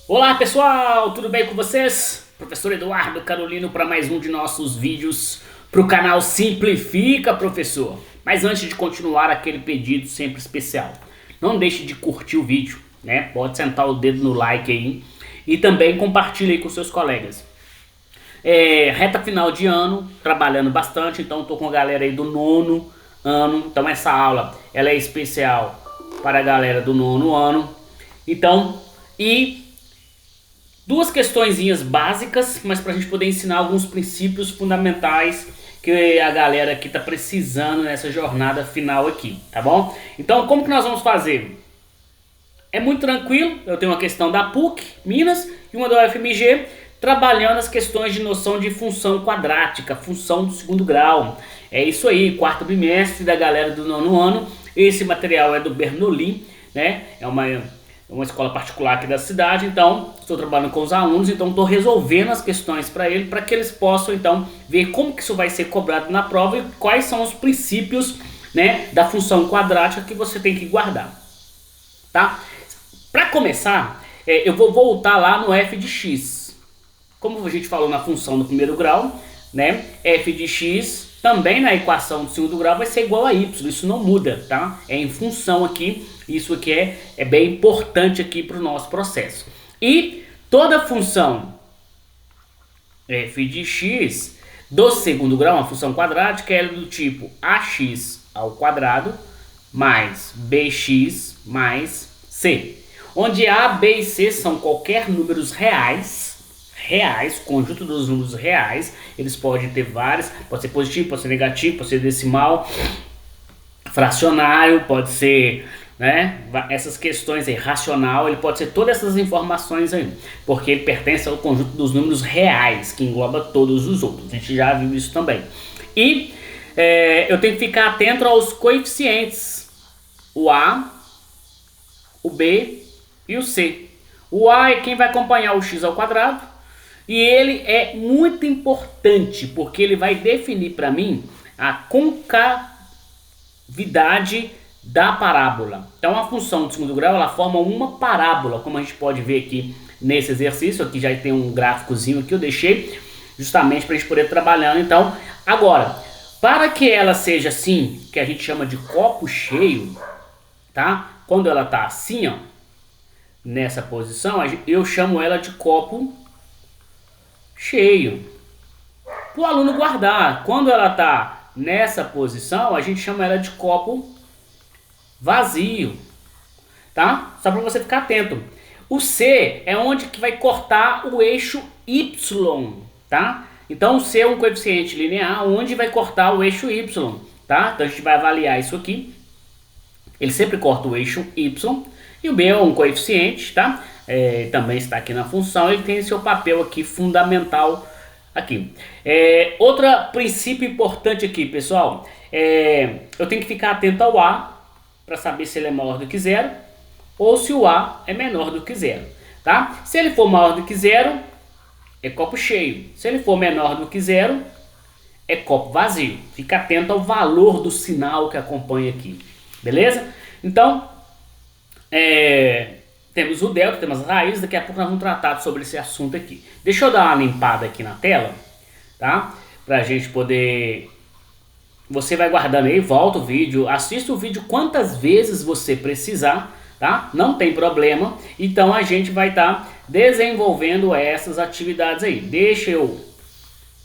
Olá pessoal, tudo bem com vocês? Professor Eduardo Carolino para mais um de nossos vídeos para o canal Simplifica, professor. Mas antes de continuar, aquele pedido sempre especial. Não deixe de curtir o vídeo, né? Pode sentar o dedo no like aí e também compartilhe aí com seus colegas. Reta final de ano, trabalhando bastante, então estou com a galera aí do nono ano. Então essa aula ela é especial para a galera do nono ano. Então, duas questõezinhas básicas, mas para a gente poder ensinar alguns princípios fundamentais que a galera aqui está precisando nessa jornada final aqui, tá bom? Então, como que nós vamos fazer? É muito tranquilo, eu tenho uma questão da PUC, Minas, e uma da UFMG, trabalhando as questões de noção de função quadrática, função do segundo grau. É isso aí, quarto bimestre da galera do nono ano. Esse material é do Bernoulli, né? É uma escola particular aqui da cidade, então estou trabalhando com os alunos, então estou resolvendo as questões para ele, para que eles possam então ver como que isso vai ser cobrado na prova e quais são os princípios, né, da função quadrática que você tem que guardar, tá? Para começar, eu vou voltar lá no f de x. Como a gente falou na função do primeiro grau, né, f de x também na equação do segundo grau vai ser igual a y, isso não muda, tá? É em função aqui, isso aqui é bem importante aqui para o nosso processo. E toda função f de x do segundo grau, uma função quadrática, é do tipo ax ao quadrado mais bx mais c. Onde a, b e c são qualquer números reais, conjunto dos números reais, eles podem ter vários, pode ser positivo, pode ser negativo, pode ser decimal, fracionário, pode ser, né, essas questões aí, racional, ele pode ser todas essas informações aí, porque ele pertence ao conjunto dos números reais, que engloba todos os outros, a gente já viu isso também. E eu tenho que ficar atento aos coeficientes, o a, o b e o c. O a é quem vai acompanhar o x ao quadrado, e ele é muito importante, porque ele vai definir para mim a concavidade da parábola. Então a função do segundo grau ela forma uma parábola, como a gente pode ver aqui nesse exercício. Aqui já tem um gráficozinho que eu deixei, justamente para a gente poder trabalhar. Então, agora, para que ela seja assim, que a gente chama de copo cheio, tá? Quando ela tá assim, ó, nessa posição, eu chamo ela de copo cheio. Para o aluno guardar, quando ela está nessa posição, a gente chama ela de copo vazio, tá? Só para você ficar atento. O C é onde que vai cortar o eixo Y, tá? Então o C é um coeficiente linear onde vai cortar o eixo Y, tá? Então a gente vai avaliar isso aqui. Ele sempre corta o eixo Y. E o B é um coeficiente, tá? Também está aqui na função, ele tem seu papel aqui fundamental aqui. Outro princípio importante aqui, pessoal, eu tenho que ficar atento ao A para saber se ele é maior do que zero ou se o A é menor do que zero, tá? Se ele for maior do que zero, é copo cheio. Se ele for menor do que zero, é copo vazio. Fica atento ao valor do sinal que acompanha aqui, beleza? Então, temos o delta, temos as raízes, daqui a pouco nós vamos tratar sobre esse assunto aqui. Deixa eu dar uma limpada aqui na tela, tá? Pra gente poder... Você vai guardando aí, volta o vídeo, assista o vídeo quantas vezes você precisar, tá? Não tem problema. Então a gente vai estar desenvolvendo essas atividades aí. Deixa eu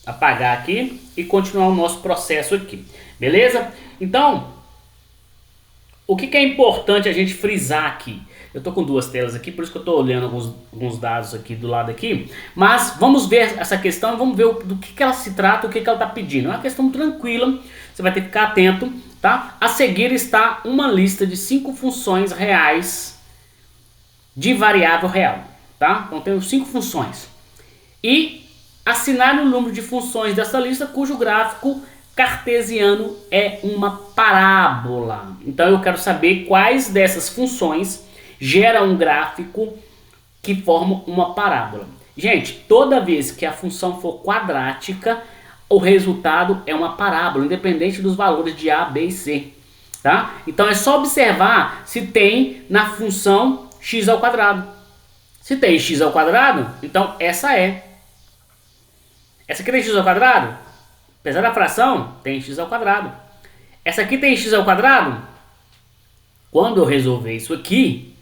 apagar aqui e continuar o nosso processo aqui, beleza? Então, o que é importante a gente frisar aqui? Eu estou com duas telas aqui, por isso que eu estou olhando alguns dados aqui do lado aqui. Mas vamos ver essa questão e vamos ver do que ela se trata, o que ela está pedindo. É uma questão tranquila, você vai ter que ficar atento, tá? A seguir está uma lista de 5 funções reais de variável real, tá? Então temos 5 funções. E assinale o número de funções dessa lista cujo gráfico cartesiano é uma parábola. Então eu quero saber quais dessas funções gera um gráfico que forma uma parábola. Gente, toda vez que a função for quadrática, o resultado é uma parábola, independente dos valores de A, B e C, tá? Então é só observar se tem na função x ao quadrado. Se tem x ao quadrado, então essa é. Essa aqui tem x ao quadrado? Apesar da fração, tem x ao quadrado. Essa aqui tem x ao quadrado? Quando eu resolver isso aqui,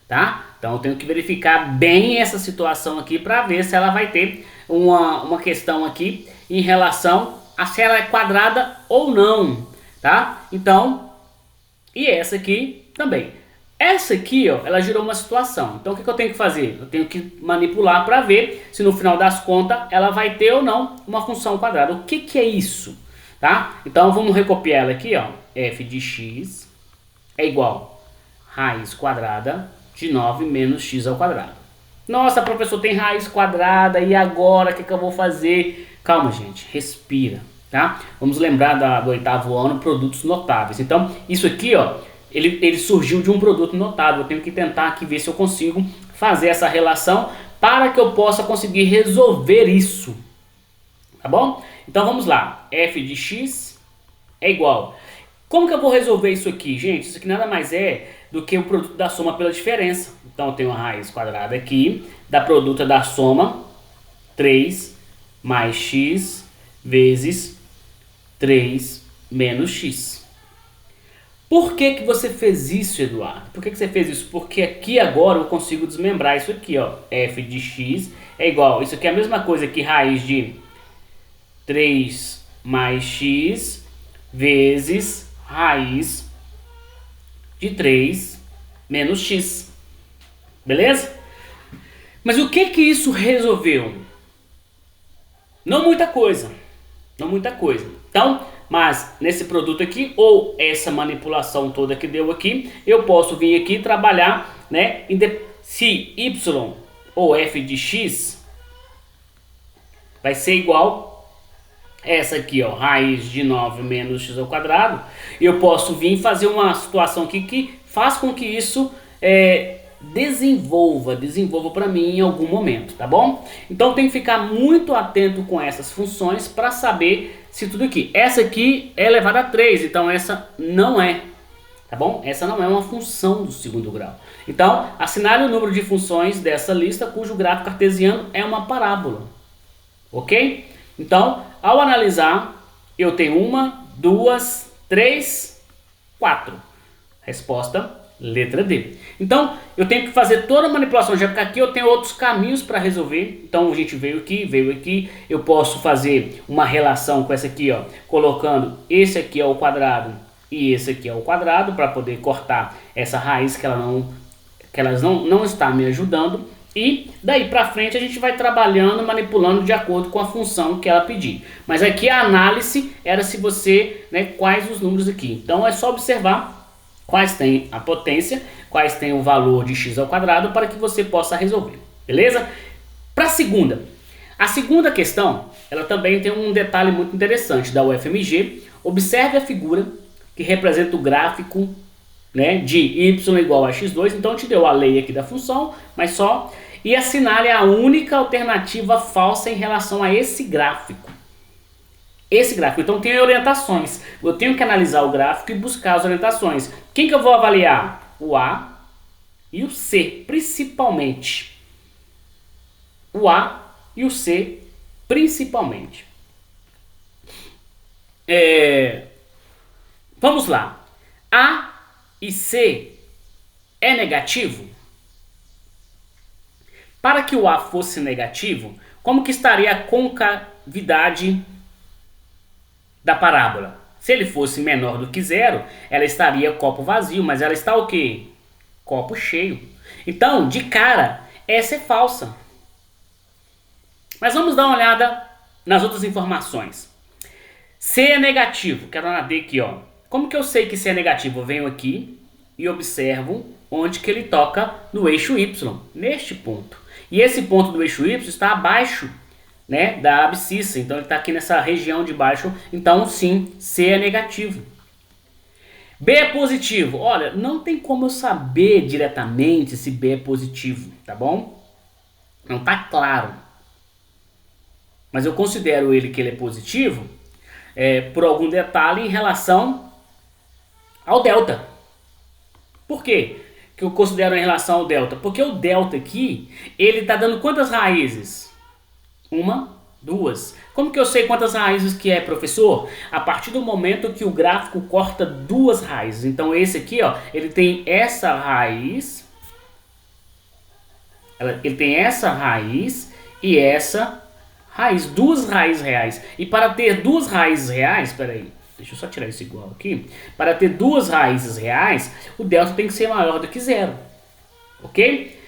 tá? Então eu tenho que verificar bem essa situação aqui para ver se ela vai ter uma questão aqui em relação a se ela é quadrada ou não, tá? Então, e essa aqui também. Essa aqui, ó, ela gerou uma situação. Então o que que eu tenho que fazer? Eu tenho que manipular para ver se no final das contas ela vai ter ou não uma função quadrada. O que que é isso? Tá? Então vamos recopiar ela aqui, ó. F de x é igual a raiz quadrada de 9 menos x ao quadrado. Nossa, professor, tem raiz quadrada e agora o que que eu vou fazer? Calma, gente, respira, tá? Vamos lembrar do oitavo ano, produtos notáveis. Então isso aqui, ó, ele surgiu de um produto notável. Eu tenho que tentar aqui ver se eu consigo fazer essa relação para que eu possa conseguir resolver isso. Tá bom? Então vamos lá. F de x é igual. Como que eu vou resolver isso aqui, gente? Isso aqui nada mais é do que o produto da soma pela diferença. Então eu tenho a raiz quadrada aqui, da produto da soma, 3 mais x vezes 3 menos x. Por que que você fez isso, Eduardo? Por que que você fez isso? Porque aqui agora eu consigo desmembrar isso aqui, ó. F de x é igual. Isso aqui é a mesma coisa que raiz de 3 mais x vezes raiz de 3 menos x. Beleza? Mas o que que isso resolveu? Não muita coisa. Não muita coisa. Então, mas nesse produto aqui, ou essa manipulação toda que deu aqui, eu posso vir aqui trabalhar, né? Se y ou f de x vai ser igual essa aqui, ó, raiz de 9 menos x ao quadrado, eu posso vir fazer uma situação aqui que faz com que isso desenvolva para mim em algum momento, tá bom? Então tem que ficar muito atento com essas funções para saber se tudo aqui. Essa aqui é elevada a 3, então essa não é, tá bom? Essa não é uma função do segundo grau. Então, assinale o número de funções dessa lista cujo gráfico cartesiano é uma parábola, ok? Então, ao analisar, eu tenho 1, 2, 3, 4. Resposta, letra D. Então, eu tenho que fazer toda a manipulação, já que aqui eu tenho outros caminhos para resolver. Então, a gente veio aqui, eu posso fazer uma relação com essa aqui, ó, colocando esse aqui ao quadrado e esse aqui ao quadrado, para poder cortar essa raiz que elas não está me ajudando. E daí para frente a gente vai trabalhando, manipulando de acordo com a função que ela pedir. Mas aqui a análise era se você, né, quais os números aqui. Então é só observar quais tem a potência, quais tem o valor de x ao quadrado para que você possa resolver. Beleza? Para a segunda questão, ela também tem um detalhe muito interessante da UFMG. Observe a figura que representa o gráfico, né, de y igual a x2. Então te deu a lei aqui da função, mas só... E assinale a única alternativa falsa em relação a esse gráfico. Então tem orientações. Eu tenho que analisar o gráfico e buscar as orientações. Quem que eu vou avaliar? O A e o C, principalmente. O A e o C, principalmente. Vamos lá. A e C é negativo? Para que o A fosse negativo, como que estaria a concavidade da parábola? Se ele fosse menor do que zero, ela estaria copo vazio, mas ela está o quê? Copo cheio. Então, de cara, essa é falsa. Mas vamos dar uma olhada nas outras informações. C é negativo, quero na D aqui, ó. Como que eu sei que C é negativo? Eu venho aqui e observo onde que ele toca no eixo Y, neste ponto. E esse ponto do eixo Y está abaixo, né, da abscissa, então ele está aqui nessa região de baixo, então sim, C é negativo. B é positivo. Olha, não tem como eu saber diretamente se B é positivo, tá bom? Não está claro. Mas eu considero que ele é positivo por algum detalhe em relação ao delta. Por quê? que eu considero em relação ao delta? Porque o delta aqui, ele está dando quantas raízes? Uma, duas. Como que eu sei quantas raízes que é, professor? A partir do momento que o gráfico corta duas raízes. Então esse aqui, ó, ele tem essa raiz, ele tem essa raiz e essa raiz, duas raízes reais. E para ter duas raízes reais, peraí, deixa eu só tirar isso igual aqui. Para ter duas raízes reais, o delta tem que ser maior do que zero. Ok?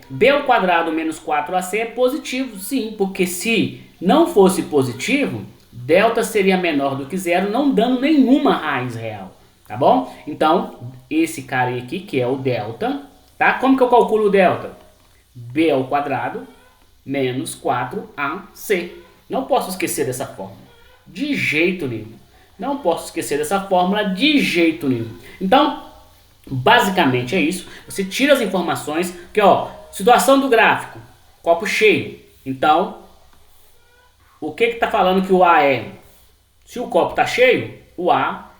B ao quadrado menos 4AC é positivo, sim, porque se não fosse positivo, delta seria menor do que zero, não dando nenhuma raiz real, tá bom? Então, esse cara aqui, que é o delta, tá? Como que eu calculo o delta? B ao quadrado menos 4AC. Não posso esquecer dessa fórmula, de jeito nenhum. Não posso esquecer dessa fórmula de jeito nenhum. Então, basicamente é isso. Você tira as informações, que ó, situação do gráfico, copo cheio. Então, o que está falando que o A é? Se o copo está cheio, o A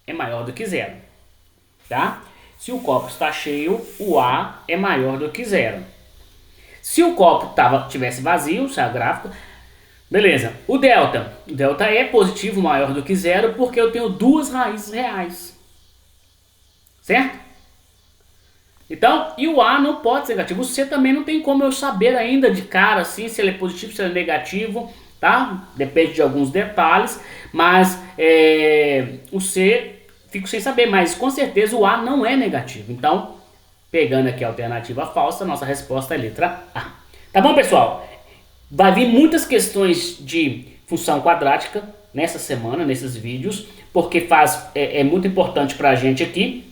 é maior do que zero, tá? Se o copo está cheio, o A é maior do que zero. Se o copo tivesse vazio, se é o gráfico, beleza. O delta é positivo, maior do que zero, porque eu tenho duas raízes reais. Certo? Então, e o A não pode ser negativo. O C também não tem como eu saber ainda de cara assim se ele é positivo, se ele é negativo, tá? Depende de alguns detalhes, mas o C fico sem saber, mas com certeza o A não é negativo. Então, pegando aqui a alternativa falsa, nossa resposta é a letra A. Tá bom, pessoal? Vai vir muitas questões de função quadrática nessa semana, nesses vídeos, porque é muito importante pra gente aqui.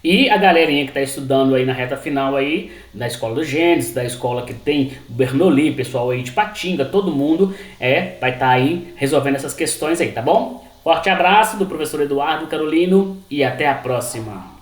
E a galerinha que está estudando aí na reta final aí, da escola do Gênesis, da escola que tem o Bernoulli, pessoal aí de Patinga, todo mundo vai estar aí resolvendo essas questões aí, tá bom? Forte abraço do professor Eduardo Carolino e até a próxima.